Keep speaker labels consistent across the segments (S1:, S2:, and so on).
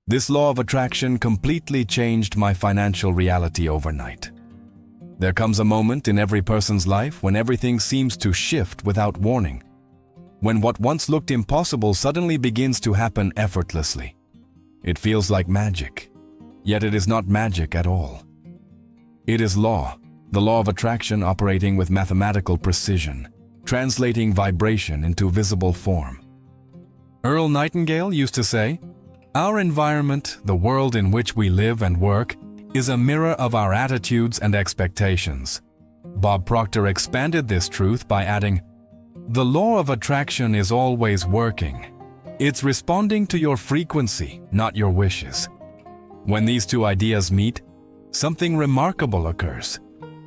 S1: This law of attraction completely changed my financial reality overnight. There comes a moment in every person's life when everything seems to shift without warning, when what once looked impossible suddenly begins to happen effortlessly. It feels like magic, yet it is not magic at all. It is law, the law of attraction operating with mathematical precision, translating vibration into visible form. Earl Nightingale used to say, "Our environment, the world in which we live and work, is a mirror of our attitudes and expectations." Bob Proctor expanded this truth by adding, "The law of attraction is always working. It's responding to your frequency, not your wishes." When these two ideas meet, something remarkable occurs.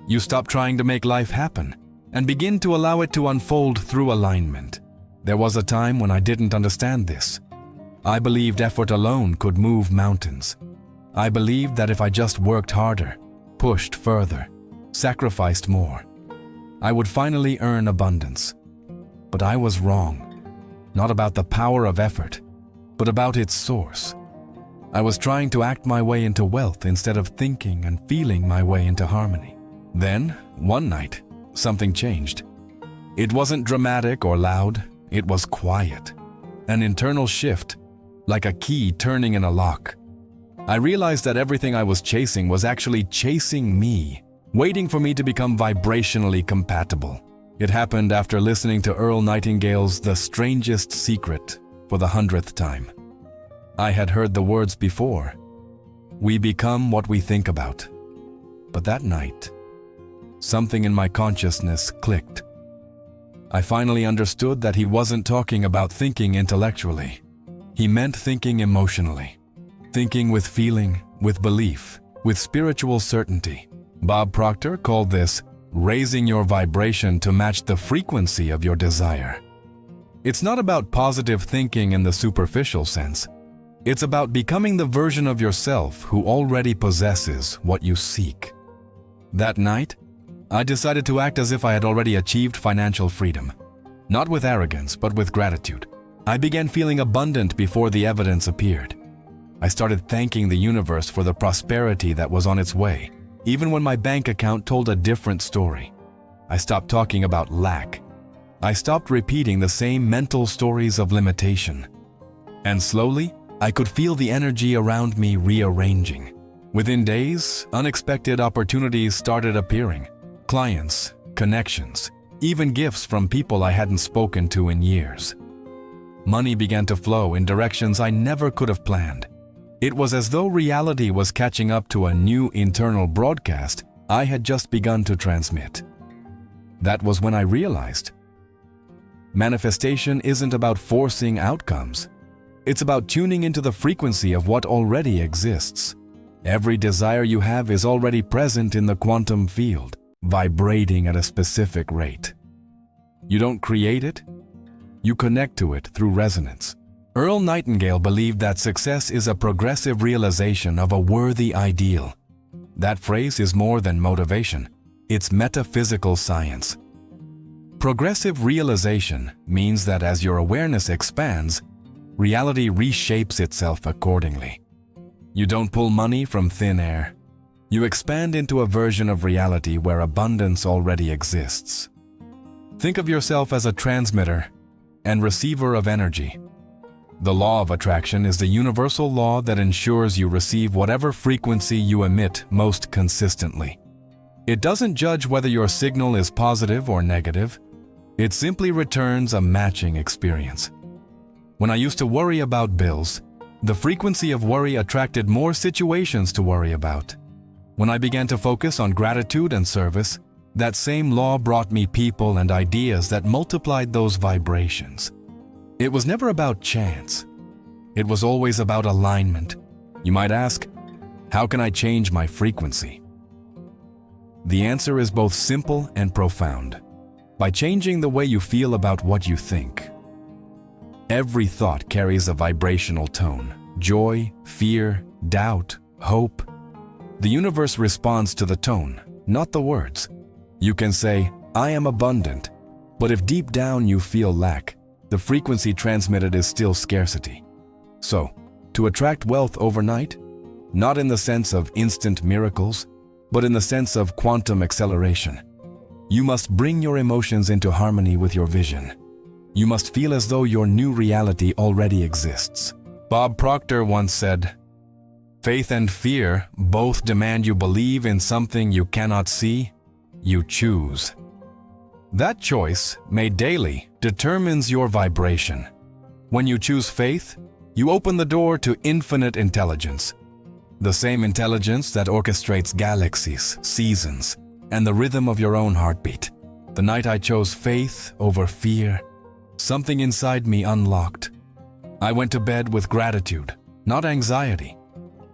S1: You stop trying to make life happen and begin to allow it to unfold through alignment. There was a time when I didn't understand this. I believed effort alone could move mountains. I believed that if I just worked harder, pushed further, sacrificed more, I would finally earn abundance. But I was wrong. Not about the power of effort, but about its source. I was trying to act my way into wealth instead of thinking and feeling my way into harmony. Then, one night, something changed. It wasn't dramatic or loud, it was quiet. An internal shift, like a key turning in a lock. I realized that everything I was chasing was actually chasing me, waiting for me to become vibrationally compatible. It happened after listening to Earl Nightingale's The Strangest Secret for the 100th time. I had heard the words before. We become what we think about. But that night, something in my consciousness clicked. I finally understood that he wasn't talking about thinking intellectually. He meant thinking emotionally. Thinking with feeling, with belief, with spiritual certainty. Bob Proctor called this raising your vibration to match the frequency of your desire. It's not about positive thinking in the superficial sense. It's about becoming the version of yourself who already possesses what you seek. That night, I decided to act as if I had already achieved financial freedom. Not with arrogance, but with gratitude. I began feeling abundant before the evidence appeared. I started thanking the universe for the prosperity that was on its way, even when my bank account told a different story. I stopped talking about lack. I stopped repeating the same mental stories of limitation. And slowly, I could feel the energy around me rearranging. Within days, unexpected opportunities started appearing. Clients, connections, even gifts from people I hadn't spoken to in years. Money began to flow in directions I never could have planned. It was as though reality was catching up to a new internal broadcast I had just begun to transmit. That was when I realized manifestation isn't about forcing outcomes. It's about tuning into the frequency of what already exists. Every desire you have is already present in the quantum field, vibrating at a specific rate. You don't create it, you connect to it through resonance. Earl Nightingale believed that success is a progressive realization of a worthy ideal. That phrase is more than motivation, it's metaphysical science. Progressive realization means that as your awareness expands, reality reshapes itself accordingly. You don't pull money from thin air. You expand into a version of reality where abundance already exists. Think of yourself as a transmitter and receiver of energy. The law of attraction is the universal law that ensures you receive whatever frequency you emit most consistently. It doesn't judge whether your signal is positive or negative. It simply returns a matching experience. When I used to worry about bills, the frequency of worry attracted more situations to worry about. When I began to focus on gratitude and service, that same law brought me people and ideas that multiplied those vibrations. It was never about chance. It was always about alignment. You might ask, how can I change my frequency? The answer is both simple and profound. By changing the way you feel about what you think. Every thought carries a vibrational tone. Joy, fear, doubt, hope. The universe responds to the tone, not the words. You can say, I am abundant, but if deep down you feel lack, the frequency transmitted is still scarcity. So, to attract wealth overnight, not in the sense of instant miracles, but in the sense of quantum acceleration. You must bring your emotions into harmony with your vision. You must feel as though your new reality already exists. Bob Proctor once said, "Faith and fear both demand you believe in something you cannot see, you choose." That choice, made daily, determines your vibration. When you choose faith, you open the door to infinite intelligence. The same intelligence that orchestrates galaxies, seasons, and the rhythm of your own heartbeat. The night I chose faith over fear, something inside me unlocked. I went to bed with gratitude, not anxiety.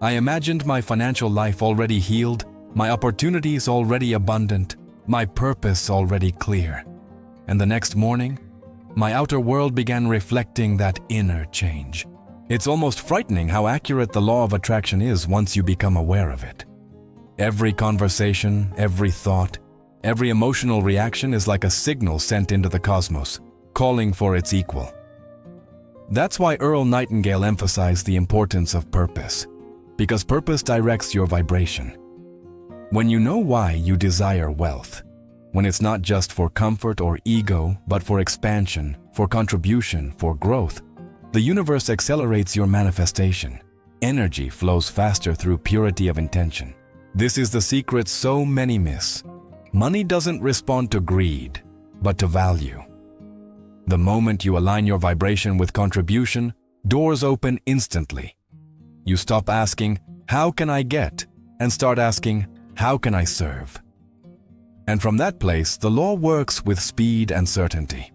S1: I imagined my financial life already healed, my opportunities already abundant, my purpose already clear. And the next morning, my outer world began reflecting that inner change. It's almost frightening how accurate the law of attraction is once you become aware of it. Every conversation, every thought, every emotional reaction is like a signal sent into the cosmos, calling for its equal. That's why Earl Nightingale emphasized the importance of purpose, because purpose directs your vibration. When you know why you desire wealth, when it's not just for comfort or ego, but for expansion, for contribution, for growth, the universe accelerates your manifestation. Energy flows faster through purity of intention. This is the secret so many miss. Money doesn't respond to greed, but to value. The moment you align your vibration with contribution, doors open instantly. You stop asking, "How can I get?" and start asking, "How can I serve?" And from that place, the law works with speed and certainty.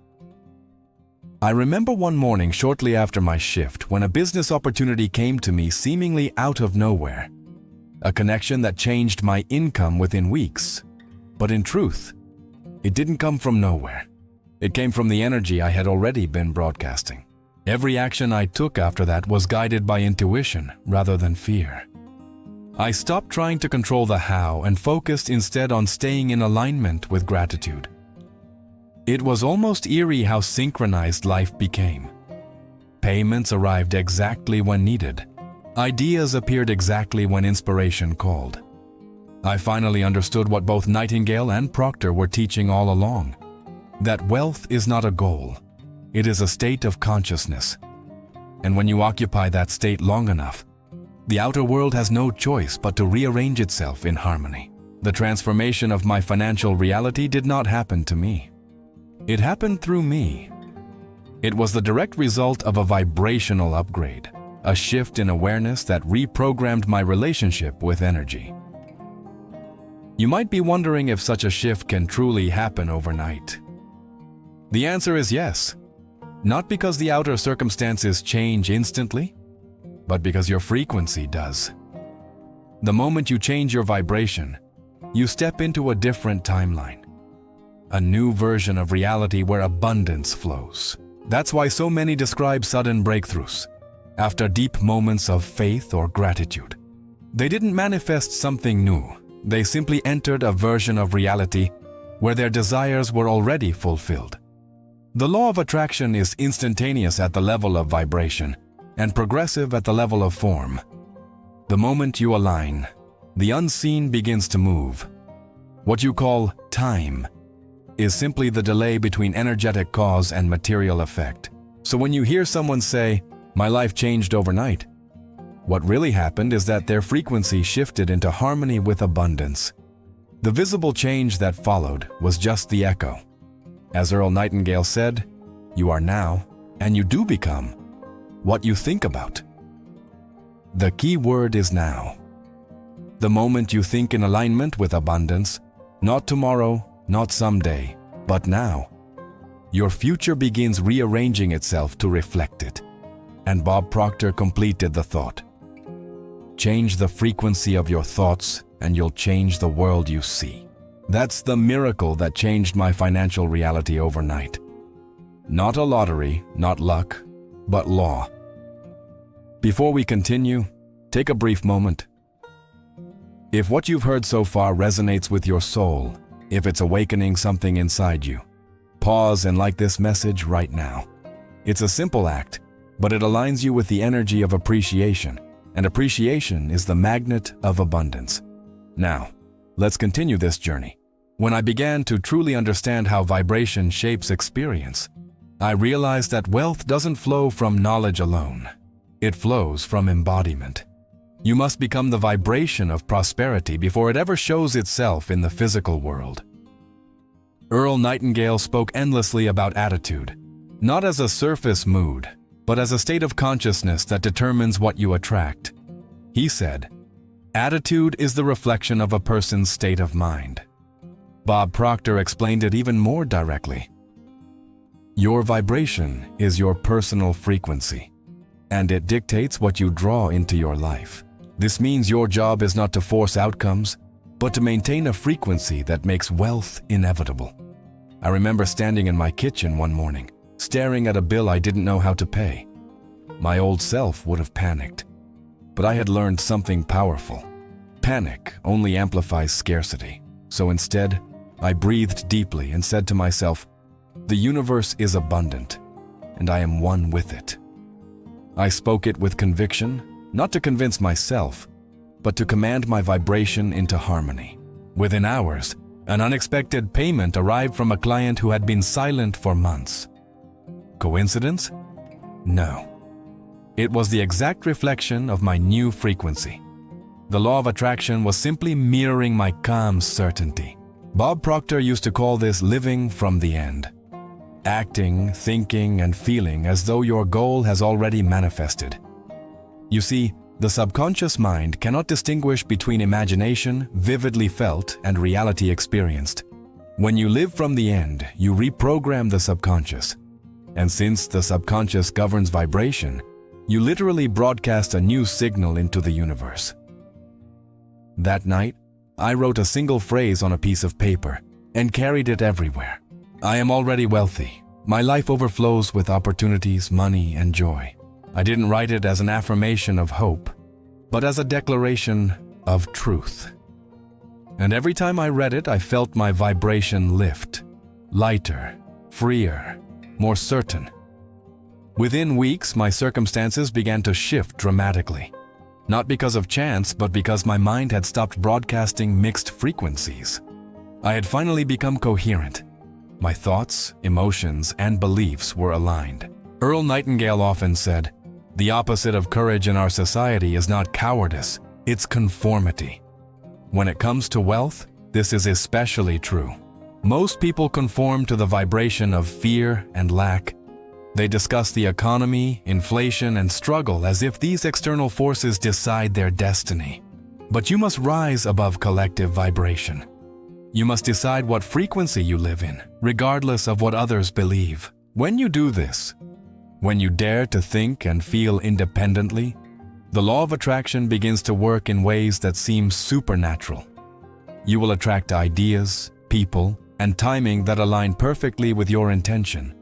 S1: I remember one morning shortly after my shift when a business opportunity came to me seemingly out of nowhere. A connection that changed my income within weeks. But in truth, it didn't come from nowhere. It came from the energy I had already been broadcasting. Every action I took after that was guided by intuition rather than fear. I stopped trying to control the how and focused instead on staying in alignment with gratitude. It was almost eerie how synchronized life became. Payments arrived exactly when needed. Ideas appeared exactly when inspiration called. I finally understood what both Nightingale and Proctor were teaching all along. That wealth is not a goal. It is a state of consciousness. And when you occupy that state long enough, the outer world has no choice but to rearrange itself in harmony. The transformation of my financial reality did not happen to me. It happened through me. It was the direct result of a vibrational upgrade, a shift in awareness that reprogrammed my relationship with energy. You might be wondering if such a shift can truly happen overnight. The answer is yes. Not because the outer circumstances change instantly, but because your frequency does. The moment you change your vibration, you step into a different timeline. A new version of reality where abundance flows. That's why so many describe sudden breakthroughs, after deep moments of faith or gratitude. They didn't manifest something new. They simply entered a version of reality where their desires were already fulfilled. The law of attraction is instantaneous at the level of vibration and progressive at the level of form. The moment you align, the unseen begins to move. What you call time is simply the delay between energetic cause and material effect. So when you hear someone say, "My life changed overnight," what really happened is that their frequency shifted into harmony with abundance. The visible change that followed was just the echo. As Earl Nightingale said, "You are now, and you do become, what you think about." The key word is now. The moment you think in alignment with abundance, not tomorrow, not someday, but now, your future begins rearranging itself to reflect it. And Bob Proctor completed the thought. Change the frequency of your thoughts and you'll change the world you see. That's the miracle that changed my financial reality overnight. Not a lottery, not luck, but law. Before we continue, take a brief moment. If what you've heard so far resonates with your soul, if it's awakening something inside you, pause and like this message right now. It's a simple act. but it aligns you with the energy of appreciation, and appreciation is the magnet of abundance. Now, let's continue this journey. When I began to truly understand how vibration shapes experience, I realized that wealth doesn't flow from knowledge alone. It flows from embodiment. You must become the vibration of prosperity before it ever shows itself in the physical world. Earl Nightingale spoke endlessly about attitude, not as a surface mood, but as a state of consciousness that determines what you attract. He said, "Attitude is the reflection of a person's state of mind." Bob Proctor explained it even more directly. Your vibration is your personal frequency, and it dictates what you draw into your life. This means your job is not to force outcomes, but to maintain a frequency that makes wealth inevitable. I remember standing in my kitchen one morning, staring at a bill I didn't know how to pay. My old self would have panicked, but I had learned something powerful. Panic only amplifies scarcity. So instead, I breathed deeply and said to myself, "The universe is abundant, and I am one with it." I spoke it with conviction, not to convince myself, but to command my vibration into harmony. Within hours, an unexpected payment arrived from a client who had been silent for months. Coincidence? No. It was the exact reflection of my new frequency. The law of attraction was simply mirroring my calm certainty. Bob Proctor used to call this living from the end. Acting, thinking, and feeling as though your goal has already manifested. You see, the subconscious mind cannot distinguish between imagination, vividly felt, and reality experienced. When you live from the end, you reprogram the subconscious. And since the subconscious governs vibration, you literally broadcast a new signal into the universe. That night, I wrote a single phrase on a piece of paper and carried it everywhere. I am already wealthy. My life overflows with opportunities, money, and joy. I didn't write it as an affirmation of hope, but as a declaration of truth. And every time I read it, I felt my vibration lift, lighter, freer, more certain. Within weeks, my circumstances began to shift dramatically. Not because of chance, but because my mind had stopped broadcasting mixed frequencies. I had finally become coherent. My thoughts, emotions, and beliefs were aligned. Earl Nightingale often said, "The opposite of courage in our society is not cowardice, it's conformity." When it comes to wealth, this is especially true. Most people conform to the vibration of fear and lack. They discuss the economy, inflation, and struggle as if these external forces decide their destiny. But you must rise above collective vibration. You must decide what frequency you live in, regardless of what others believe. When you do this, when you dare to think and feel independently, the law of attraction begins to work in ways that seem supernatural. You will attract ideas, people, and timing that align perfectly with your intention.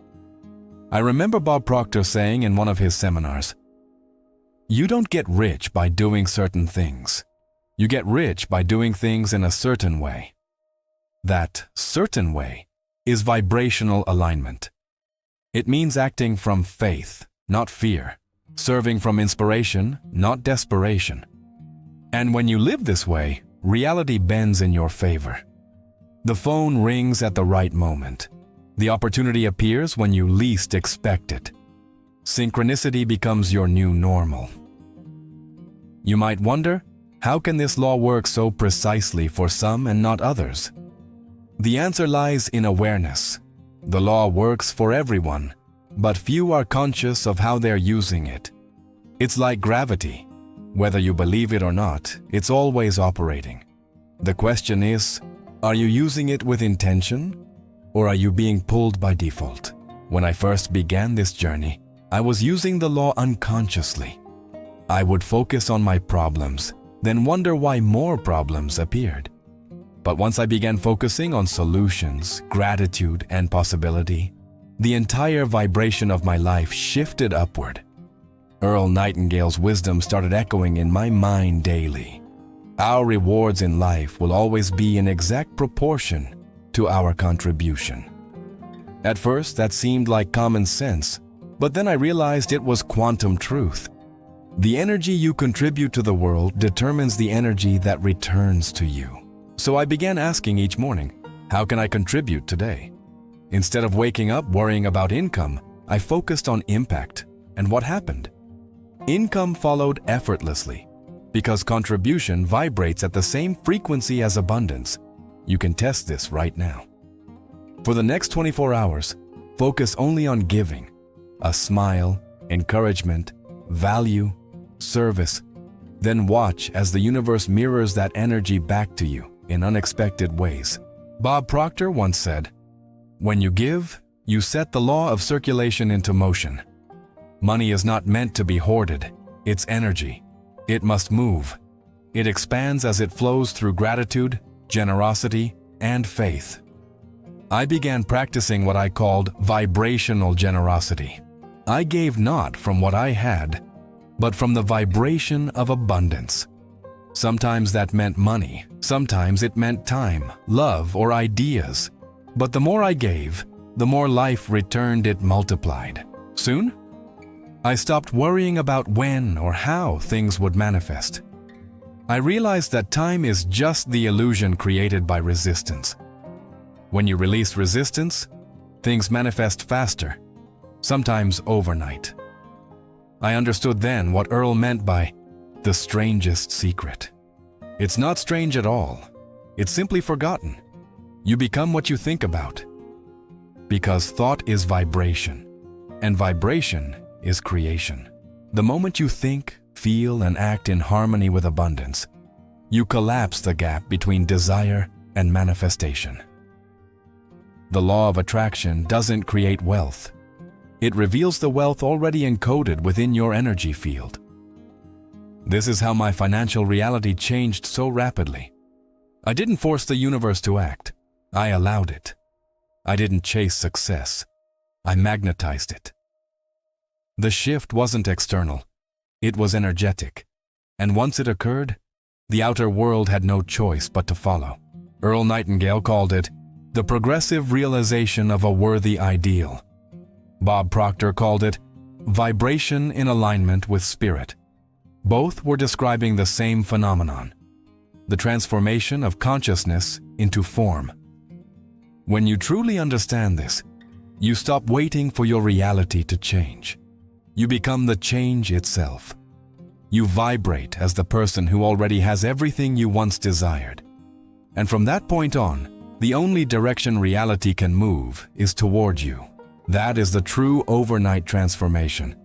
S1: I remember Bob Proctor saying in one of his seminars, "You don't get rich by doing certain things. You get rich by doing things in a certain way." That certain way is vibrational alignment. It means acting from faith, not fear, serving from inspiration, not desperation. And when you live this way, reality bends in your favor. The phone rings at the right moment. The opportunity appears when you least expect it. Synchronicity becomes your new normal. You might wonder, how can this law work so precisely for some and not others? The answer lies in awareness. The law works for everyone, but few are conscious of how they're using it. It's like gravity. Whether you believe it or not, it's always operating. The question is, are you using it with intention, or are you being pulled by default? When I first began this journey, I was using the law unconsciously. I would focus on my problems, then wonder why more problems appeared. But once I began focusing on solutions, gratitude, and possibility, the entire vibration of my life shifted upward. Earl Nightingale's wisdom started echoing in my mind daily. Our rewards in life will always be in exact proportion to our contribution. At first, that seemed like common sense, But then I realized it was quantum truth. The energy you contribute to the world determines the energy that returns to you. So I began asking each morning, how can I contribute today? Instead of waking up worrying about income, I focused on impact. And what happened? Income followed effortlessly, because contribution vibrates at the same frequency as abundance. You can test this right now. For the next 24 hours, focus only on giving. A smile, encouragement, value, service. Then watch as the universe mirrors that energy back to you in unexpected ways. Bob Proctor once said, "When you give, you set the law of circulation into motion." Money is not meant to be hoarded. It's energy. It must move. It expands as it flows through gratitude, generosity, and faith. I began practicing what I called vibrational generosity. I gave not from what I had, but from the vibration of abundance. Sometimes that meant money. Sometimes it meant time, love, or ideas. But the more I gave, the more life returned it multiplied. Soon, I stopped worrying about when or how things would manifest. I realized that time is just the illusion created by resistance. When you release resistance, things manifest faster, sometimes overnight. I understood then what Earl meant by the strangest secret. It's not strange at all. It's simply forgotten. You become what you think about. Because thought is vibration, and vibration is creation. The moment you think, feel, and act in harmony with abundance, you collapse the gap between desire and manifestation. The law of attraction doesn't create wealth. It reveals the wealth already encoded within your energy field. This is how my financial reality changed so rapidly. I didn't force the universe to act. I allowed it. I didn't chase success. I magnetized it. The shift wasn't external. It was energetic. And once it occurred, the outer world had no choice but to follow. Earl Nightingale called it the progressive realization of a worthy ideal. Bob Proctor called it vibration in alignment with spirit. Both were describing the same phenomenon, the transformation of consciousness into form. When you truly understand this, you stop waiting for your reality to change. You become the change itself. You vibrate as the person who already has everything you once desired. And from that point on, the only direction reality can move is toward you. That is the true overnight transformation.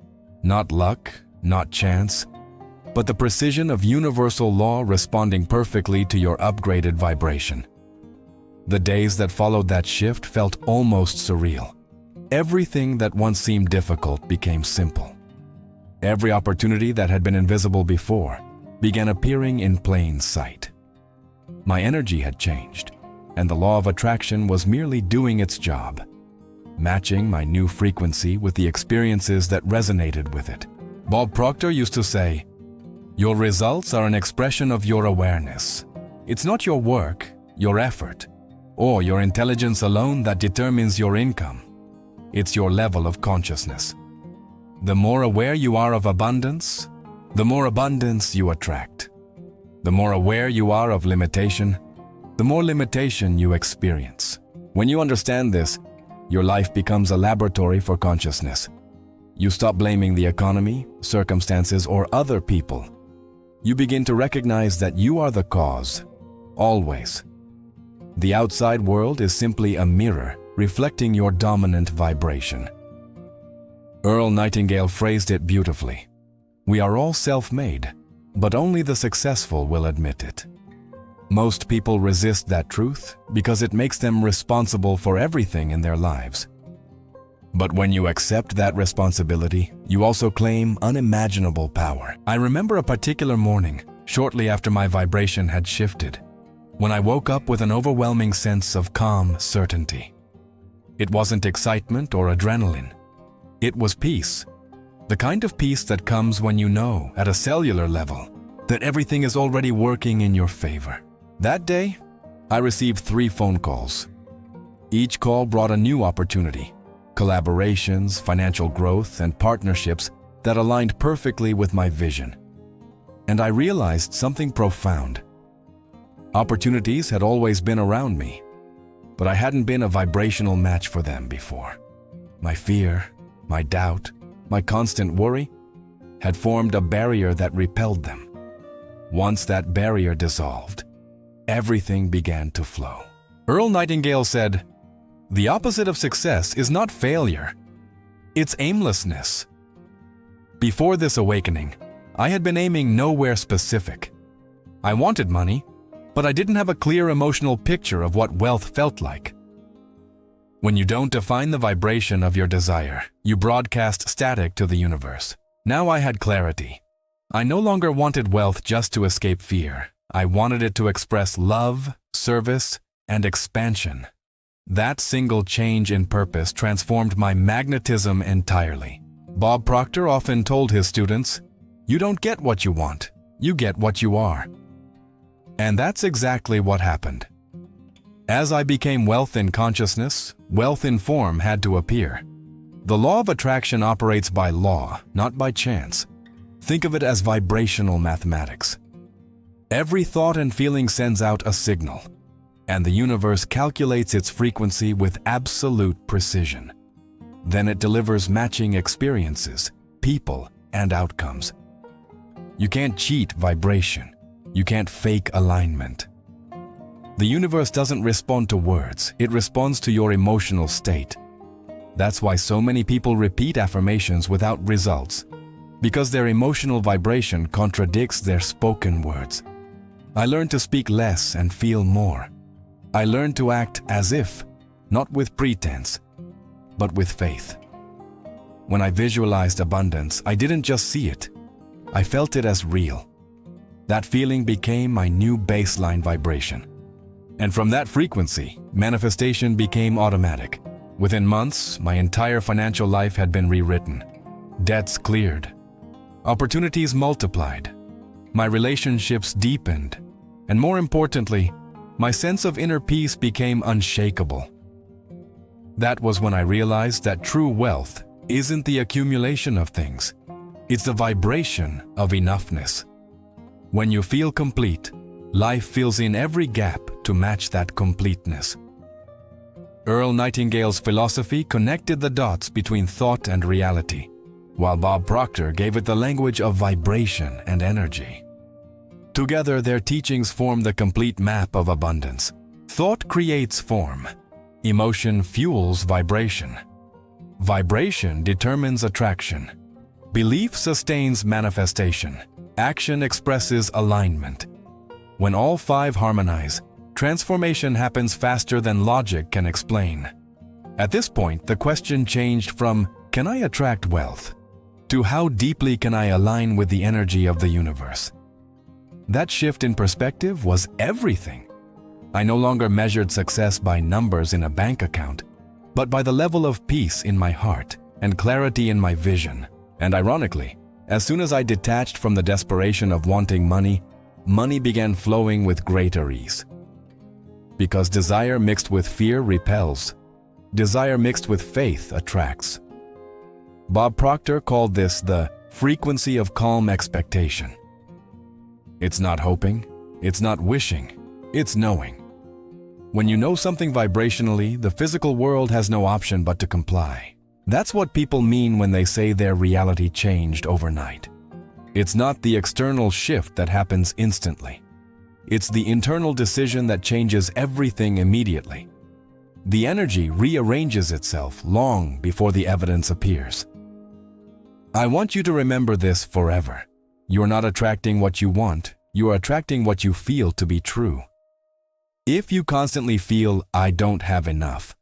S1: Not luck, not chance, but the precision of universal law responding perfectly to your upgraded vibration. The days that followed that shift felt almost surreal. Everything that once seemed difficult became simple. Every opportunity that had been invisible before began appearing in plain sight. My energy had changed, and the law of attraction was merely doing its job, matching my new frequency with the experiences that resonated with it. Bob Proctor used to say, "Your results are an expression of your awareness. It's not your work, your effort, or your intelligence alone that determines your income. It's your level of consciousness. The more aware you are of abundance, the more abundance you attract. The more aware you are of limitation, the more limitation you experience. When you understand this, your life becomes a laboratory for consciousness. You stop blaming the economy, circumstances, or other people. You begin to recognize that you are the cause, always. The outside world is simply a mirror reflecting your dominant vibration." Earl Nightingale phrased it beautifully. We are all self-made, but only the successful will admit it. Most people resist that truth because it makes them responsible for everything in their lives. But when you accept that responsibility, you also claim unimaginable power. I remember a particular morning, shortly after my vibration had shifted, when I woke up with an overwhelming sense of calm certainty. It wasn't excitement or adrenaline. It was peace. The kind of peace that comes when you know, at a cellular level, that everything is already working in your favor. That day, I received 3 phone calls. Each call brought a new opportunity, collaborations, financial growth, and partnerships that aligned perfectly with my vision. And I realized something profound. Opportunities had always been around me, but I hadn't been a vibrational match for them before. My fear, my doubt, my constant worry had formed a barrier that repelled them. Once that barrier dissolved, everything began to flow. Earl Nightingale said, "The opposite of success is not failure, it's aimlessness." Before this awakening, I had been aiming nowhere specific. I wanted money, but I didn't have a clear emotional picture of what wealth felt like. When you don't define the vibration of your desire, you broadcast static to the universe. Now I had clarity. I no longer wanted wealth just to escape fear. I wanted it to express love, service, and expansion. That single change in purpose transformed my magnetism entirely. Bob Proctor often told his students, "You don't get what you want, you get what you are." And that's exactly what happened. As I became wealth in consciousness, wealth in form had to appear. The law of attraction operates by law, not by chance. Think of it as vibrational mathematics. Every thought and feeling sends out a signal, and the universe calculates its frequency with absolute precision. Then it delivers matching experiences, people, and outcomes. You can't cheat vibration. You can't fake alignment. The universe doesn't respond to words, it responds to your emotional state. That's why so many people repeat affirmations without results, because their emotional vibration contradicts their spoken words. I learned to speak less and feel more. I learned to act as if, not with pretense, but with faith. When I visualized abundance, I didn't just see it, I felt it as real. That feeling became my new baseline vibration. And from that frequency, manifestation became automatic. Within months, my entire financial life had been rewritten. Debts cleared. Opportunities multiplied. My relationships deepened. And more importantly, my sense of inner peace became unshakable. That was when I realized that true wealth isn't the accumulation of things. It's the vibration of enoughness. When you feel complete, life fills in every gap to match that completeness. Earl Nightingale's philosophy connected the dots between thought and reality, while Bob Proctor gave it the language of vibration and energy. Together, their teachings form the complete map of abundance. Thought creates form. Emotion fuels vibration. Vibration determines attraction. Belief sustains manifestation. Action expresses alignment. When all five harmonize, transformation happens faster than logic can explain. At this point, the question changed from, "Can I attract wealth?" to "How deeply can I align with the energy of the universe?" That shift in perspective was everything. I no longer measured success by numbers in a bank account, but by the level of peace in my heart and clarity in my vision. And ironically, as soon as I detached from the desperation of wanting money, money began flowing with greater ease. Because desire mixed with fear repels. Desire mixed with faith attracts. Bob Proctor called this the frequency of calm expectation. It's not hoping, it's not wishing, it's knowing. When you know something vibrationally, the physical world has no option but to comply. That's what people mean when they say their reality changed overnight. It's not the external shift that happens instantly. It's the internal decision that changes everything immediately. The energy rearranges itself long before the evidence appears. I want you to remember this forever. You're not attracting what you want, you're attracting what you feel to be true. If you constantly feel, "I don't have enough,"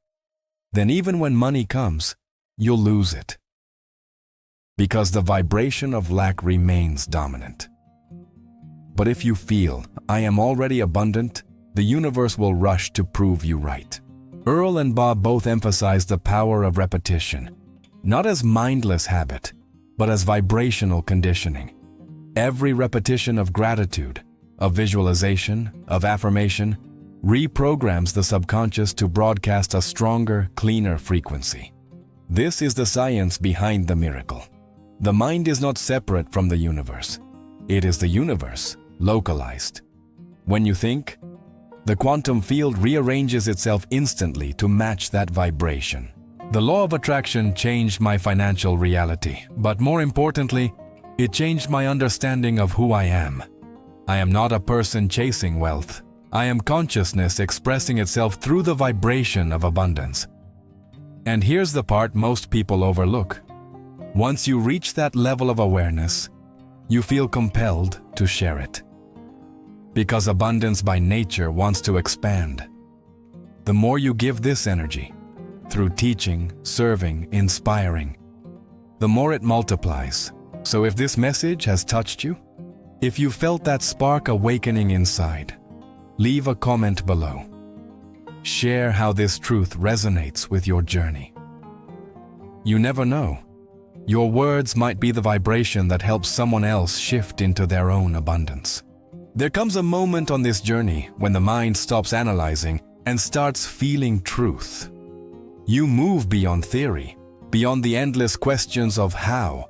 S1: then even when money comes, you'll lose it. Because the vibration of lack remains dominant. But if you feel, "I am already abundant," the universe will rush to prove you right. Earl and Bob both emphasize the power of repetition, not as mindless habit, but as vibrational conditioning. Every repetition of gratitude, of visualization, of affirmation, reprograms the subconscious to broadcast a stronger, cleaner frequency. This is the science behind the miracle. The mind is not separate from the universe. It is the universe, localized. When you think, the quantum field rearranges itself instantly to match that vibration. The law of attraction changed my financial reality, but more importantly, it changed my understanding of who I am. I am not a person chasing wealth. I am consciousness expressing itself through the vibration of abundance. And here's the part most people overlook. Once you reach that level of awareness, you feel compelled to share it. Because abundance by nature wants to expand. The more you give this energy, through teaching, serving, inspiring, the more it multiplies. So if this message has touched you, if you felt that spark awakening inside, leave a comment below. Share how this truth resonates with your journey. You never know. Your words might be the vibration that helps someone else shift into their own abundance. There comes a moment on this journey when the mind stops analyzing and starts feeling truth. You move beyond theory, beyond the endless questions of how,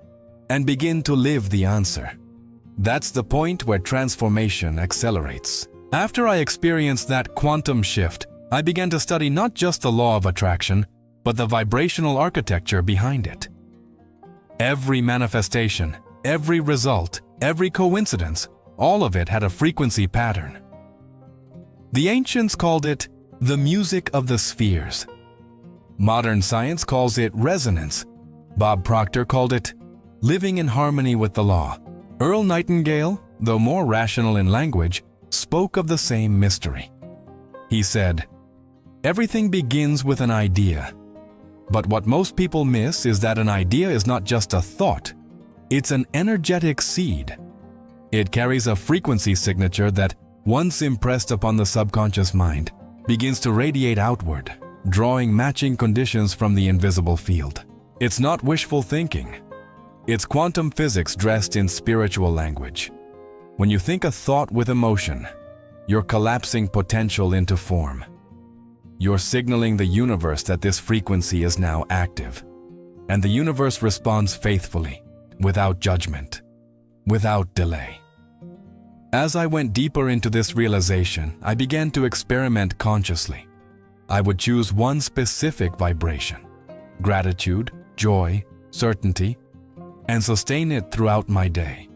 S1: and begin to live the answer. That's the point where transformation accelerates. After I experienced that quantum shift, I began to study not just the law of attraction, but the vibrational architecture behind it. Every manifestation, every result, every coincidence, all of it had a frequency pattern. The ancients called it the music of the spheres. Modern science calls it resonance. Bob Proctor called it living in harmony with the law. Earl Nightingale, though more rational in language, spoke of the same mystery. He said, "Everything begins with an idea. But what most people miss is that an idea is not just a thought. It's an energetic seed. It carries a frequency signature that, once impressed upon the subconscious mind, begins to radiate outward, drawing matching conditions from the invisible field. It's not wishful thinking. It's quantum physics dressed in spiritual language. When you think a thought with emotion, you're collapsing potential into form. You're signaling the universe that this frequency is now active. And the universe responds faithfully, without judgment, without delay." As I went deeper into this realization, I began to experiment consciously. I would choose one specific vibration, gratitude, joy, certainty, and sustain it throughout my day.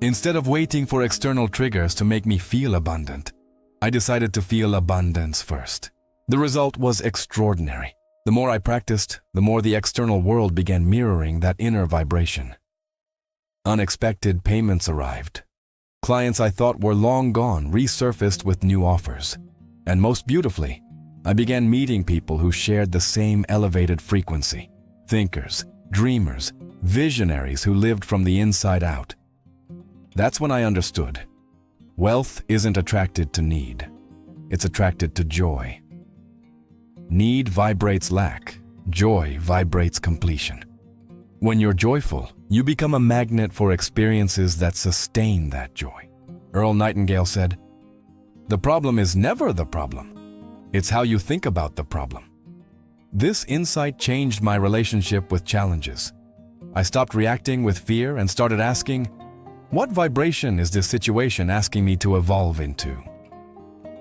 S1: Instead of waiting for external triggers to make me feel abundant, I decided to feel abundance first. The result was extraordinary. The more I practiced, the more the external world began mirroring that inner vibration. Unexpected payments arrived. Clients I thought were long gone resurfaced with new offers. And most beautifully, I began meeting people who shared the same elevated frequency. Thinkers, dreamers, visionaries who lived from the inside out. That's when I understood. Wealth isn't attracted to need. It's attracted to joy. Need vibrates lack. Joy vibrates completion. When you're joyful, you become a magnet for experiences that sustain that joy. Earl Nightingale said, "The problem is never the problem. It's how you think about the problem." This insight changed my relationship with challenges. I stopped reacting with fear and started asking, what vibration is this situation asking me to evolve into?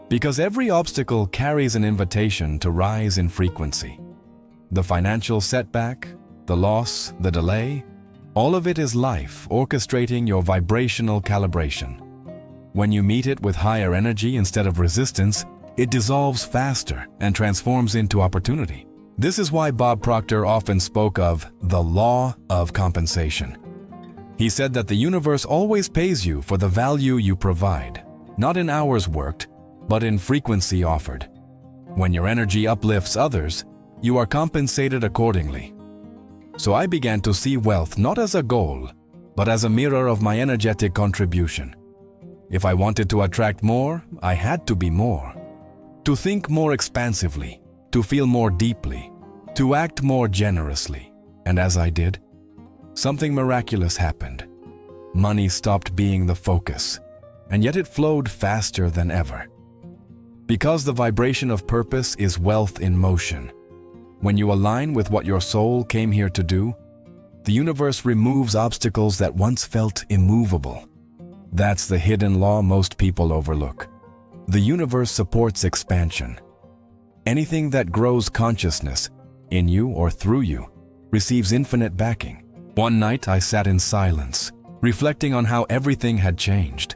S1: Because every obstacle carries an invitation to rise in frequency. The financial setback, the loss, the delay, all of it is life orchestrating your vibrational calibration. When you meet it with higher energy instead of resistance, it dissolves faster and transforms into opportunity. This is why Bob Proctor often spoke of the law of compensation. He said that the universe always pays you for the value you provide, not in hours worked, but in frequency offered. When your energy uplifts others, you are compensated accordingly. So I began to see wealth not as a goal, but as a mirror of my energetic contribution. If I wanted to attract more, I had to be more. To think more expansively, to feel more deeply, to act more generously. And as I did, something miraculous happened. Money stopped being the focus, and yet it flowed faster than ever. Because the vibration of purpose is wealth in motion, When you align with what your soul came here to do, the universe removes obstacles that once felt immovable. That's the hidden law most people overlook. The universe supports expansion. Anything that grows consciousness, in you or through you, receives infinite backing. One night I sat in silence, reflecting on how everything had changed.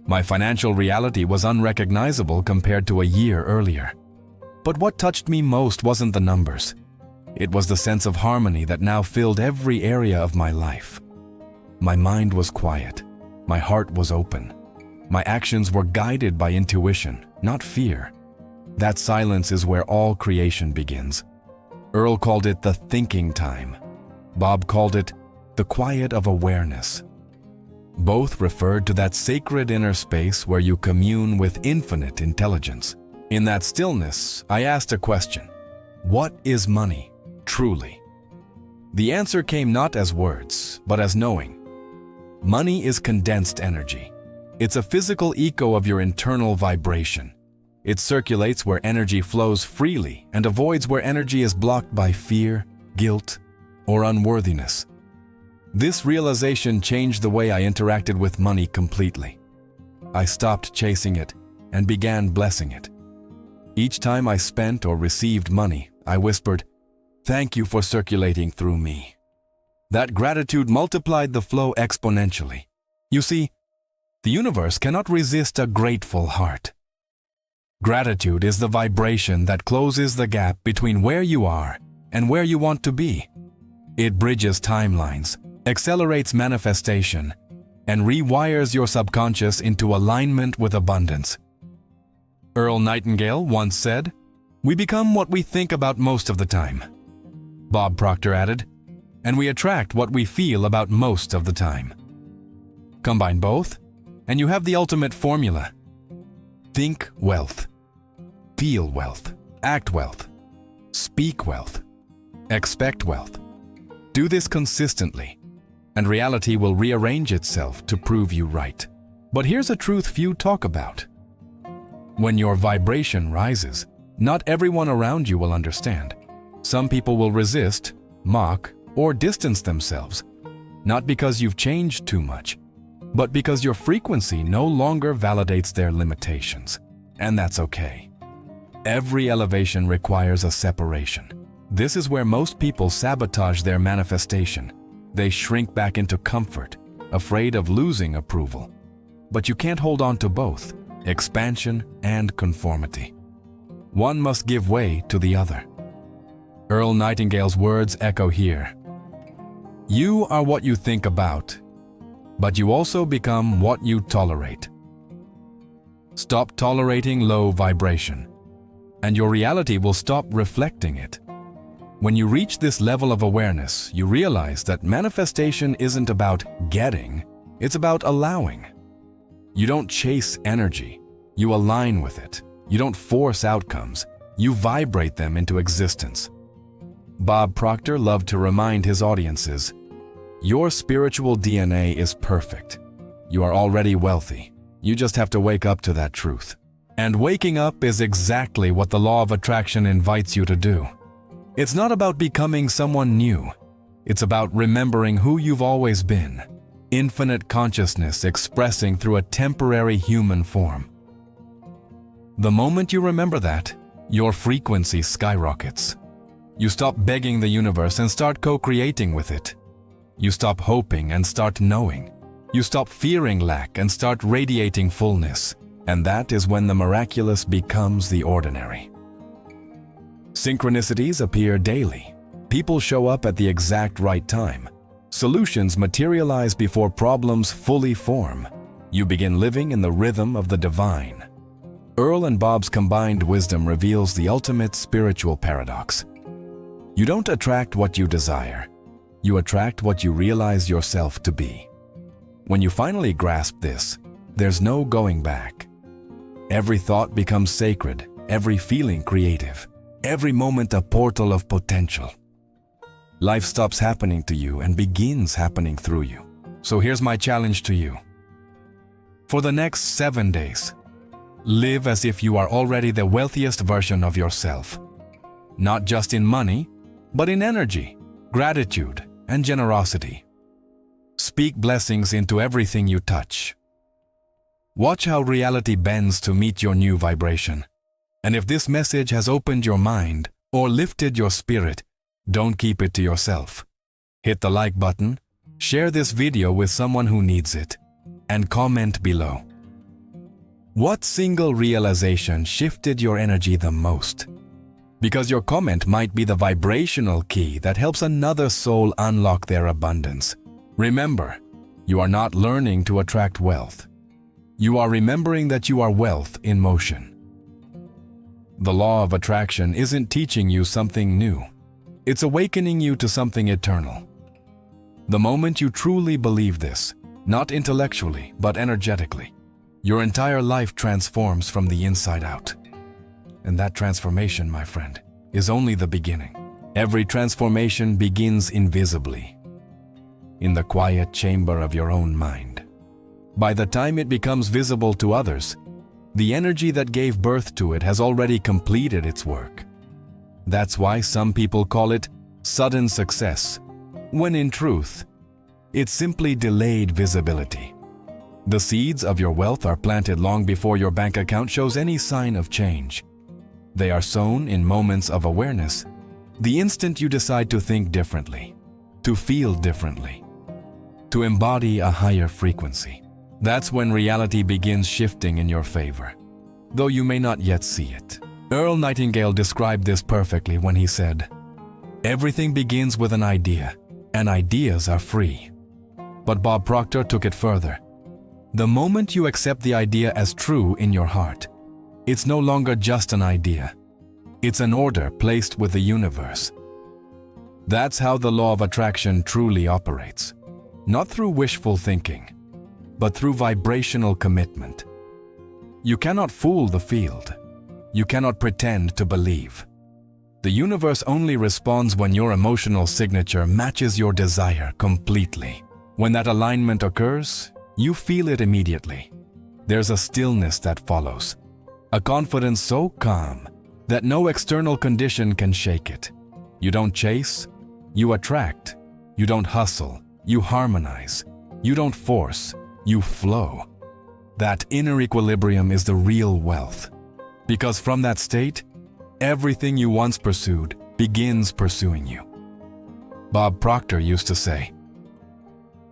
S1: My financial reality was unrecognizable compared to a year earlier. But what touched me most wasn't the numbers. It was the sense of harmony that now filled every area of my life. My mind was quiet. My heart was open. My actions were guided by intuition, not fear. That silence is where all creation begins. Earl called it the thinking time. Bob called it the quiet of awareness. Both referred to that sacred inner space where you commune with infinite intelligence. In that stillness, I asked a question. What is money, truly? The answer came not as words, but as knowing. Money is condensed energy. It's a physical echo of your internal vibration. It circulates where energy flows freely and avoids where energy is blocked by fear, guilt, or unworthiness. This realization changed the way I interacted with money completely. I stopped chasing it and began blessing it. Each time I spent or received money, I whispered, "Thank you for circulating through me." That gratitude multiplied the flow exponentially. You see, the universe cannot resist a grateful heart. Gratitude is the vibration that closes the gap between where you are and where you want to be. It bridges timelines, accelerates manifestation, and rewires your subconscious into alignment with abundance. Earl Nightingale once said, "We become what we think about most of the time." Bob Proctor added, "And we attract what we feel about most of the time." Combine both, and you have the ultimate formula. Think wealth. Feel wealth. Act wealth. Speak wealth. Expect wealth. Do this consistently, and reality will rearrange itself to prove you right. But here's a truth few talk about. When your vibration rises, not everyone around you will understand. Some people will resist, mock, or distance themselves, not because you've changed too much, but because your frequency no longer validates their limitations. And that's okay. Every elevation requires a separation. This is where most people sabotage their manifestation. They shrink back into comfort, afraid of losing approval. But you can't hold on to both, expansion and conformity. One must give way to the other. Earl Nightingale's words echo here. You are what you think about, but you also become what you tolerate. Stop tolerating low vibration, and your reality will stop reflecting it. When you reach this level of awareness, you realize that manifestation isn't about getting, it's about allowing. You don't chase energy, you align with it. You don't force outcomes, you vibrate them into existence. Bob Proctor loved to remind his audiences, your spiritual DNA is perfect. You are already wealthy. You just have to wake up to that truth. And waking up is exactly what the law of attraction invites you to do. It's not about becoming someone new. It's about remembering who you've always been. Infinite consciousness expressing through a temporary human form. The moment you remember that, your frequency skyrockets. You stop begging the universe and start co-creating with it. You stop hoping and start knowing. You stop fearing lack and start radiating fullness. And that is when the miraculous becomes the ordinary. Synchronicities appear daily. People show up at the exact right time. Solutions materialize before problems fully form. You begin living in the rhythm of the divine. Earl and Bob's combined wisdom reveals the ultimate spiritual paradox. You don't attract what you desire. You attract what you realize yourself to be. When you finally grasp this, there's no going back. Every thought becomes sacred, every feeling creative, every moment a portal of potential. Life stops happening to you and begins happening through you. So here's my challenge to you. For the next 7 days, live as if you are already the wealthiest version of yourself. not just in money, but in energy, gratitude, and generosity. Speak blessings into everything you touch. Watch how reality bends to meet your new vibration. And if this message has opened your mind or lifted your spirit, don't keep it to yourself. Hit the like button, share this video with someone who needs it, and comment below. What single realization shifted your energy the most? Because your comment might be the vibrational key that helps another soul unlock their abundance. Remember, you are not learning to attract wealth. You are remembering that you are wealth in motion. The law of attraction isn't teaching you something new. It's awakening you to something eternal. The moment you truly believe this, not intellectually, but energetically, your entire life transforms from the inside out. And that transformation, my friend, is only the beginning. Every transformation begins invisibly, in the quiet chamber of your own mind. By the time it becomes visible to others, the energy that gave birth to it has already completed its work. That's why some people call it sudden success, when in truth, it's simply delayed visibility. The seeds of your wealth are planted long before your bank account shows any sign of change. They are sown in moments of awareness, the instant you decide to think differently, to feel differently, to embody a higher frequency. That's when reality begins shifting in your favor, though you may not yet see it. Earl Nightingale described this perfectly when he said, "Everything begins with an idea, and ideas are free." But Bob Proctor took it further. The moment you accept the idea as true in your heart, it's no longer just an idea. It's an order placed with the universe. That's how the law of attraction truly operates. Not through wishful thinking, but through vibrational commitment. You cannot fool the field. You cannot pretend to believe. The universe only responds when your emotional signature matches your desire completely. When that alignment occurs, you feel it immediately. There's a stillness that follows, a confidence so calm that no external condition can shake it. You don't chase, you attract. You don't hustle, you harmonize. You don't force, you flow. That inner equilibrium is the real wealth. Because from that state, everything you once pursued begins pursuing you. Bob Proctor used to say,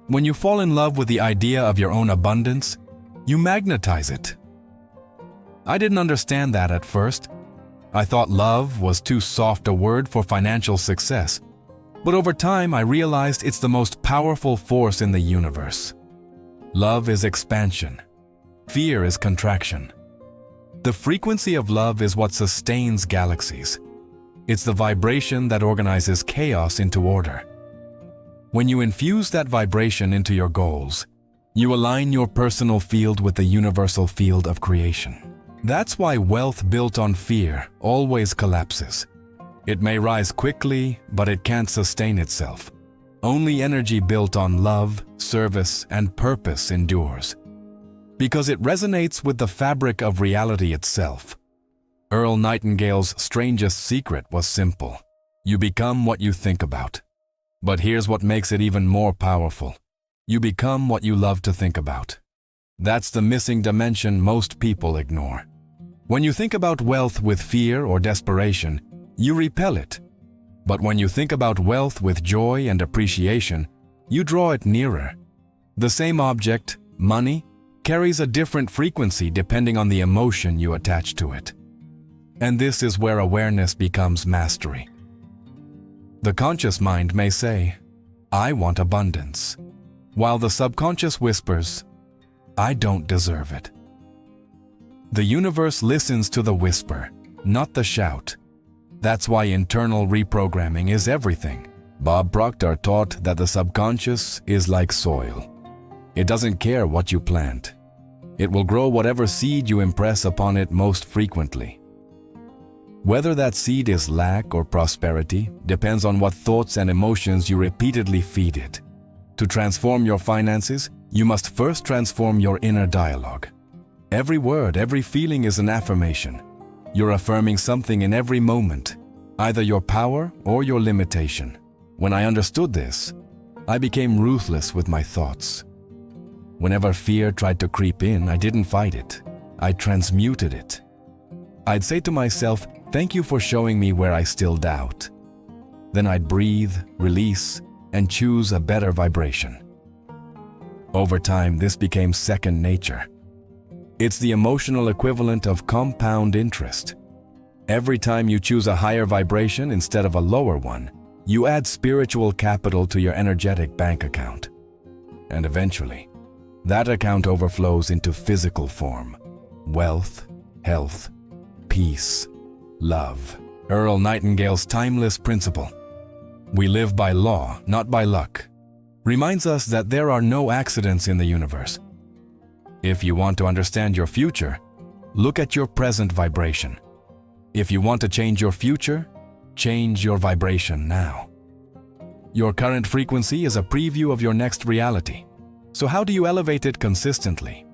S1: "When you fall in love with the idea of your own abundance, you magnetize it." I didn't understand that at first. I thought love was too soft a word for financial success. But over time, I realized it's the most powerful force in the universe. Love is expansion. Fear is contraction. The frequency of love is what sustains galaxies. It's the vibration that organizes chaos into order. When you infuse that vibration into your goals, you align your personal field with the universal field of creation. That's why wealth built on fear always collapses. It may rise quickly, but it can't sustain itself. Only energy built on love, service, and purpose endures. Because it resonates with the fabric of reality itself. Earl Nightingale's strangest secret was simple. You become what you think about. But here's what makes it even more powerful. You become what you love to think about. That's the missing dimension most people ignore. When you think about wealth with fear or desperation, you repel it. But when you think about wealth with joy and appreciation, you draw it nearer. The same object, money, carries a different frequency depending on the emotion you attach to it. And this is where awareness becomes mastery. The conscious mind may say, "I want abundance," while the subconscious whispers, "I don't deserve it." The universe listens to the whisper, not the shout. That's why internal reprogramming is everything. Bob Proctor taught that the subconscious is like soil. It doesn't care what you plant. It will grow whatever seed you impress upon it most frequently. Whether that seed is lack or prosperity depends on what thoughts and emotions you repeatedly feed it. To transform your finances, you must first transform your inner dialogue. Every word, every feeling is an affirmation. You're affirming something in every moment. either your power or your limitation. When I understood this, I became ruthless with my thoughts. Whenever fear tried to creep in, I didn't fight it. I transmuted it. I'd say to myself, "Thank you for showing me where I still doubt." Then I'd breathe, release, and choose a better vibration. Over time, this became second nature. It's the emotional equivalent of compound interest. Every time you choose a higher vibration instead of a lower one, you add spiritual capital to your energetic bank account. And eventually, that account overflows into physical form: wealth, health, peace, love. Earl Nightingale's timeless principle, "We live by law, not by luck," reminds us that there are no accidents in the universe. If you want to understand your future, look at your present vibration. If you want to change your future, change your vibration now. Your current frequency is a preview of your next reality. So how do you elevate it consistently?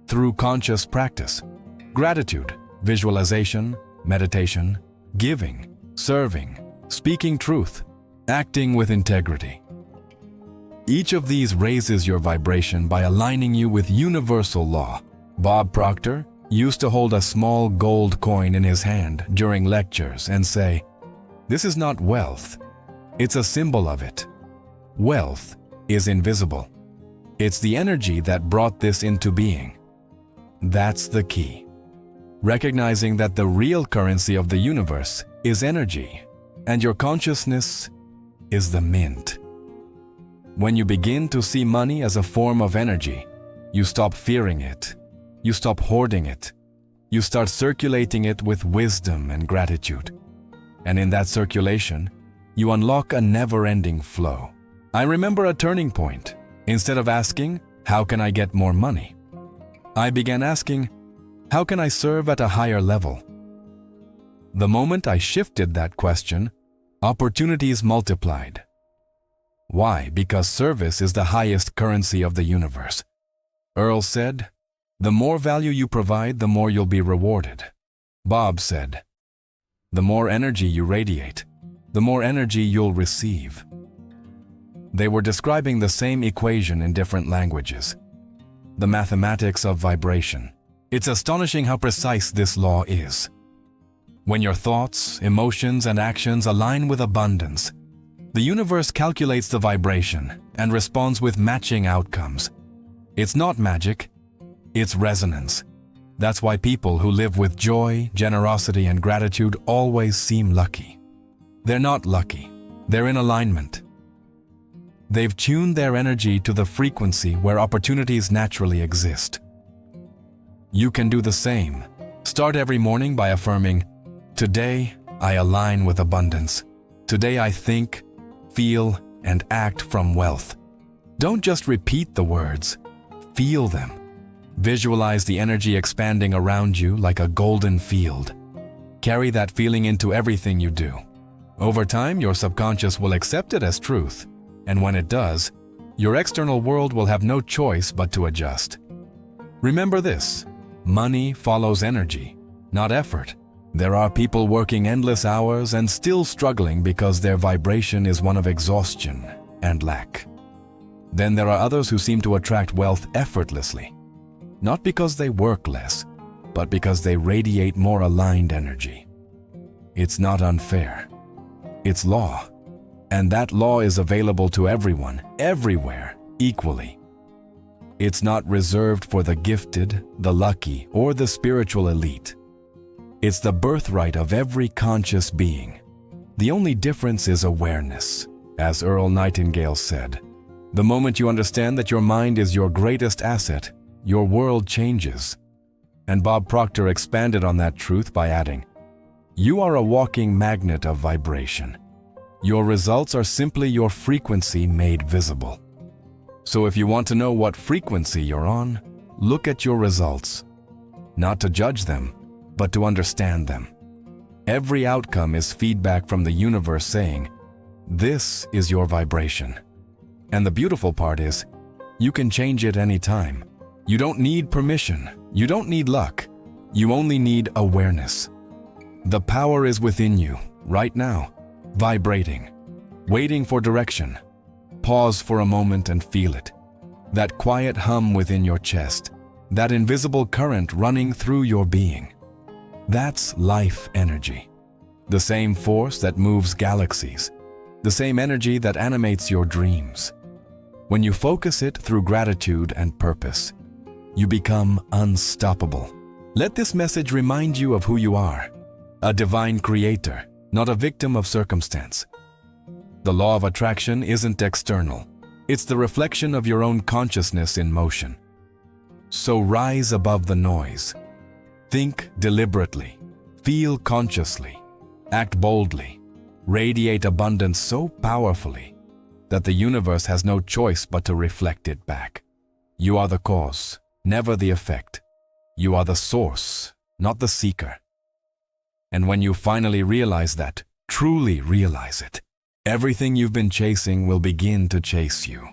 S1: Through conscious practice, gratitude, visualization, meditation, giving, serving, speaking truth, acting with integrity. Each of these raises your vibration by aligning you with universal law. Bob Proctor used to hold a small gold coin in his hand during lectures and say, "This is not wealth, it's a symbol of it. Wealth is invisible. It's the energy that brought this into being." That's the key. Recognizing that the real currency of the universe is energy, and your consciousness is the mint. When you begin to see money as a form of energy, you stop fearing it. You stop hoarding it. You start circulating it with wisdom and gratitude. And in that circulation, you unlock a never-ending flow. I remember a turning point. Instead of asking, "How can I get more money?" I began asking, "How can I serve at a higher level?" The moment I shifted that question, opportunities multiplied. Why? Because service is the highest currency of the universe. Earl said, "The more value you provide, the more you'll be rewarded." Bob said, "The more energy you radiate, the more energy you'll receive." They were describing the same equation in different languages. The mathematics of vibration. It's astonishing how precise this law is. When your thoughts, emotions, and actions align with abundance, the universe calculates the vibration and responds with matching outcomes. It's not magic, it's resonance. That's why people who live with joy, generosity, and gratitude always seem lucky. They're not lucky, they're in alignment. They've tuned their energy to the frequency where opportunities naturally exist. You can do the same. Start every morning by affirming, "Today, I align with abundance. Today I think, feel, and act from wealth." Don't just repeat the words, feel them. Visualize the energy expanding around you like a golden field. Carry that feeling into everything you do. Over time, your subconscious will accept it as truth. And when it does, your external world will have no choice but to adjust. Remember this: money follows energy, not effort. There are people working endless hours and still struggling because their vibration is one of exhaustion and lack. Then there are others who seem to attract wealth effortlessly, not because they work less, but because they radiate more aligned energy. It's not unfair. It's law. And that law is available to everyone, everywhere, equally. It's not reserved for the gifted, the lucky, or the spiritual elite. It's the birthright of every conscious being. The only difference is awareness. As Earl Nightingale said, "The moment you understand that your mind is your greatest asset, your world changes." And Bob Proctor expanded on that truth by adding, "You are a walking magnet of vibration. Your results are simply your frequency made visible." So if you want to know what frequency you're on, look at your results. Not to judge them, but to understand them. Every outcome is feedback from the universe saying, "This is your vibration." And the beautiful part is, you can change it anytime. You don't need permission. You don't need luck. You only need awareness. The power is within you, right now, vibrating, waiting for direction. Pause for a moment and feel it. That quiet hum within your chest, that invisible current running through your being. That's life energy. The same force that moves galaxies, the same energy that animates your dreams. When you focus it through gratitude and purpose, you become unstoppable. Let this message remind you of who you are, a divine creator, not a victim of circumstance. The law of attraction isn't external. It's the reflection of your own consciousness in motion. So rise above the noise. Think deliberately, feel consciously, act boldly, radiate abundance so powerfully that the universe has no choice but to reflect it back. You are the cause, never the effect. You are the source, not the seeker. And when you finally realize that, truly realize it, everything you've been chasing will begin to chase you.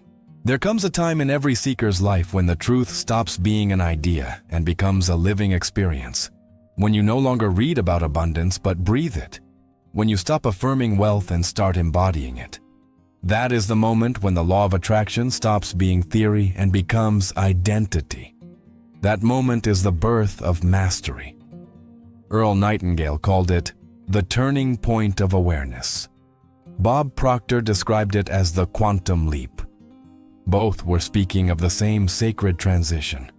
S1: There comes a time in every seeker's life when the truth stops being an idea and becomes a living experience. When you no longer read about abundance but breathe it. When you stop affirming wealth and start embodying it. That is the moment when the law of attraction stops being theory and becomes identity. That moment is the birth of mastery. Earl Nightingale called it the turning point of awareness. Bob Proctor described it as the quantum leap. Both were speaking of the same sacred transition.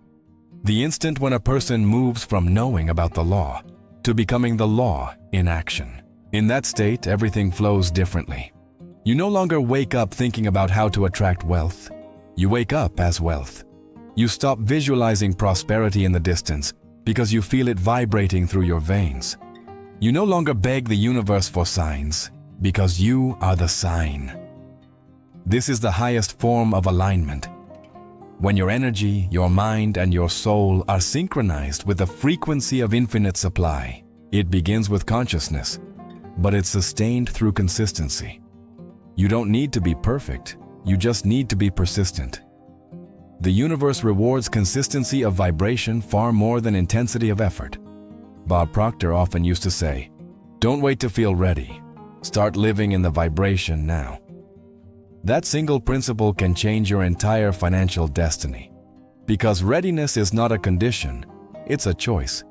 S1: The instant when a person moves from knowing about the law to becoming the law in action. In that state, everything flows differently. You no longer wake up thinking about how to attract wealth. You wake up as wealth. You stop visualizing prosperity in the distance because you feel it vibrating through your veins. You no longer beg the universe for signs because you are the sign. This is the highest form of alignment. When your energy, your mind, and your soul are synchronized with the frequency of infinite supply, it begins with consciousness, but it's sustained through consistency. You don't need to be perfect, you just need to be persistent. The universe rewards consistency of vibration far more than intensity of effort. Bob Proctor often used to say, "Don't wait to feel ready. Start living in the vibration now." That single principle can change your entire financial destiny. Because readiness is not a condition, it's a choice.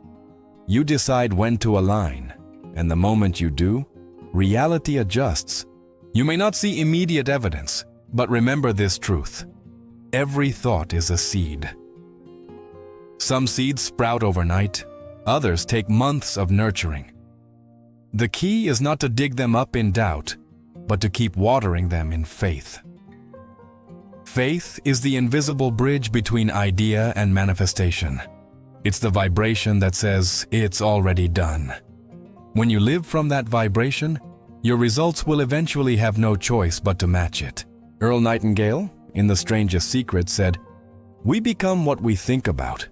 S1: You decide when to align, and the moment you do, reality adjusts. You may not see immediate evidence, but remember this truth. Every thought is a seed. Some seeds sprout overnight, others take months of nurturing. The key is not to dig them up in doubt, but to keep watering them in faith. Faith is the invisible bridge between idea and manifestation. It's the vibration that says, "It's already done." When you live from that vibration, your results will eventually have no choice but to match it. Earl Nightingale, in The Strangest Secret, said, "We become what we think about."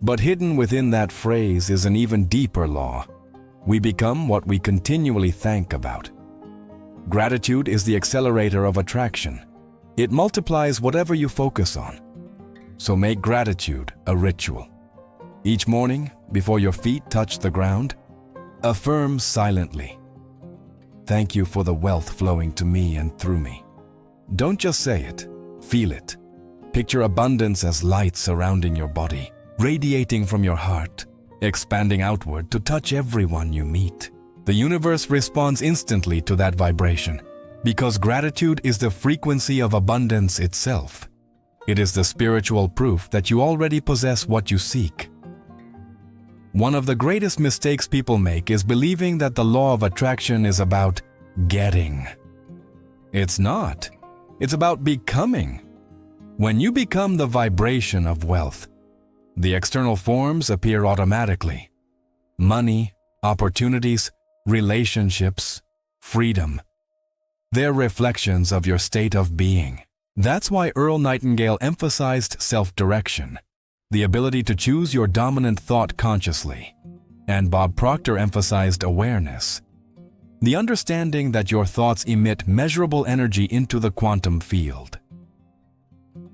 S1: But hidden within that phrase is an even deeper law. We become what we continually think about. Gratitude is the accelerator of attraction. It multiplies whatever you focus on. So make gratitude a ritual. Each morning, before your feet touch the ground, affirm silently, "Thank you for the wealth flowing to me and through me." Don't just say it, feel it. Picture abundance as light surrounding your body, radiating from your heart, expanding outward to touch everyone you meet. The universe responds instantly to that vibration because gratitude is the frequency of abundance itself. It is the spiritual proof that you already possess what you seek. One of the greatest mistakes people make is believing that the law of attraction is about getting. It's not. It's about becoming. When you become the vibration of wealth, the external forms appear automatically. Money, opportunities, relationships, freedom. They're reflections of your state of being. That's why Earl Nightingale emphasized self-direction, the ability to choose your dominant thought consciously. And Bob Proctor emphasized awareness, the understanding that your thoughts emit measurable energy into the quantum field.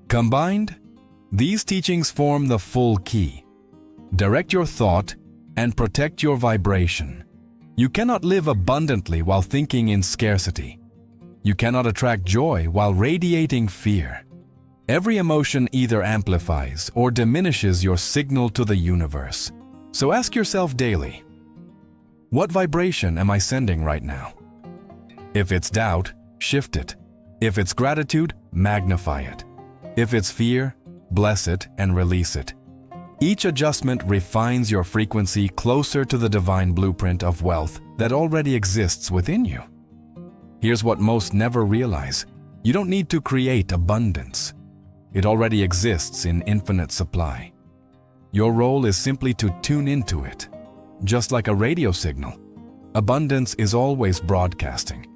S1: Combined, these teachings form the full key. Direct your thought and protect your vibration. You cannot live abundantly while thinking in scarcity. You cannot attract joy while radiating fear. Every emotion either amplifies or diminishes your signal to the universe. So ask yourself daily, what vibration am I sending right now? If it's doubt, shift it. If it's gratitude, magnify it. If it's fear, bless it and release it. Each adjustment refines your frequency closer to the divine blueprint of wealth that already exists within you. Here's what most never realize. You don't need to create abundance. It already exists in infinite supply. Your role is simply to tune into it. Just like a radio signal, abundance is always broadcasting.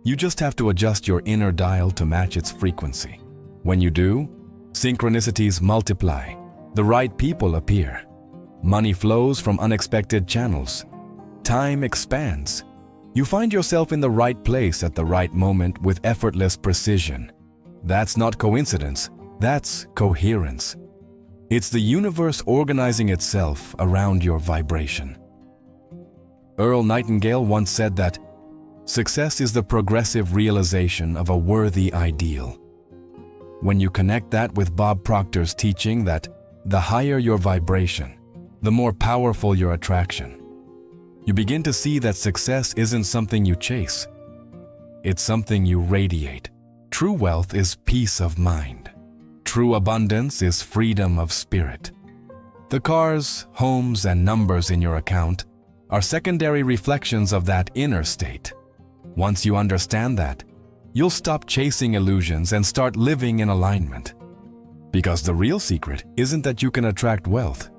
S1: You just have to adjust your inner dial to match its frequency. When you do, synchronicities multiply. The right people appear. Money flows from unexpected channels. Time expands. You find yourself in the right place at the right moment with effortless precision. That's not coincidence, that's coherence. It's the universe organizing itself around your vibration. Earl Nightingale once said that, "Success is the progressive realization of a worthy ideal." When you connect that with Bob Proctor's teaching that the higher your vibration, the more powerful your attraction, you begin to see that success isn't something you chase. It's something you radiate. True wealth is peace of mind. True abundance is freedom of spirit. The cars, homes, and numbers in your account are secondary reflections of that inner state. Once you understand that, you'll stop chasing illusions and start living in alignment. Because the real secret isn't that you can attract wealth,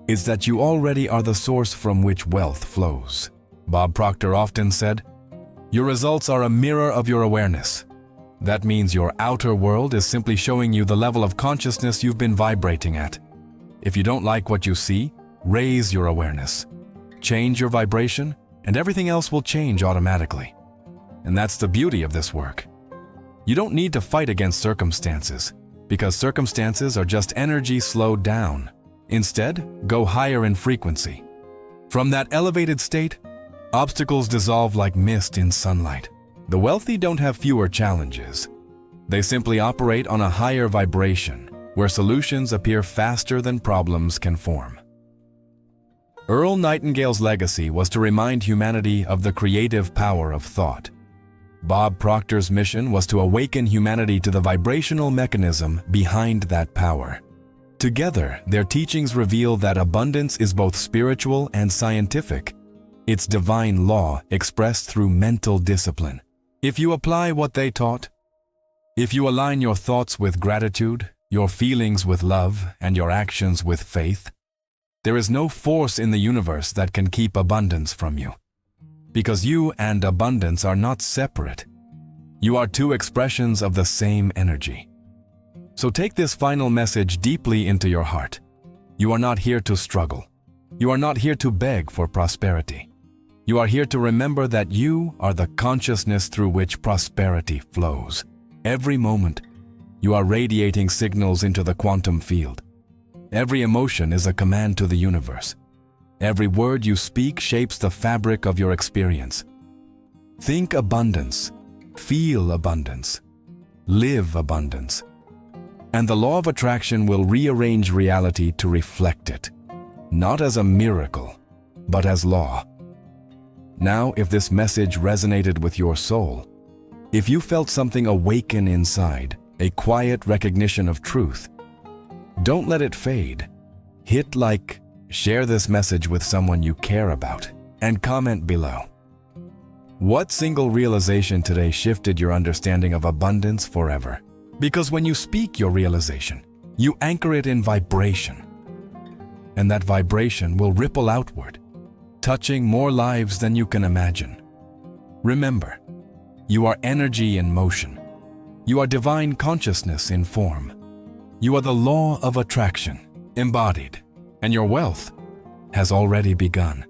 S1: it's that you already are the source from which wealth flows. Bob Proctor often said, "Your results are a mirror of your awareness." That means your outer world is simply showing you the level of consciousness you've been vibrating at. If you don't like what you see, raise your awareness. Change your vibration, and everything else will change automatically. And that's the beauty of this work. You don't need to fight against circumstances, because circumstances are just energy slowed down. Instead, go higher in frequency. From that elevated state, obstacles dissolve like mist in sunlight. The wealthy don't have fewer challenges. They simply operate on a higher vibration, where solutions appear faster than problems can form. Earl Nightingale's legacy was to remind humanity of the creative power of thought. Bob Proctor's mission was to awaken humanity to the vibrational mechanism behind that power. Together, their teachings reveal that abundance is both spiritual and scientific. It's divine law expressed through mental discipline. If you apply what they taught, if you align your thoughts with gratitude, your feelings with love, and your actions with faith, there is no force in the universe that can keep abundance from you. Because you and abundance are not separate. You are two expressions of the same energy. So take this final message deeply into your heart. You are not here to struggle. You are not here to beg for prosperity. You are here to remember that you are the consciousness through which prosperity flows. Every moment, you are radiating signals into the quantum field. Every emotion is a command to the universe. Every word you speak shapes the fabric of your experience. Think abundance, feel abundance, live abundance. And the law of attraction will rearrange reality to reflect it, not as a miracle, but as law. Now, if this message resonated with your soul, if you felt something awaken inside, a quiet recognition of truth, don't let it fade. Hit like, share this message with someone you care about, and comment below. What single realization today shifted your understanding of abundance forever? Because when you speak your realization, you anchor it in vibration. And that vibration will ripple outward, touching more lives than you can imagine. Remember, you are energy in motion. You are divine consciousness in form. You are the law of attraction, embodied, and your wealth has already begun.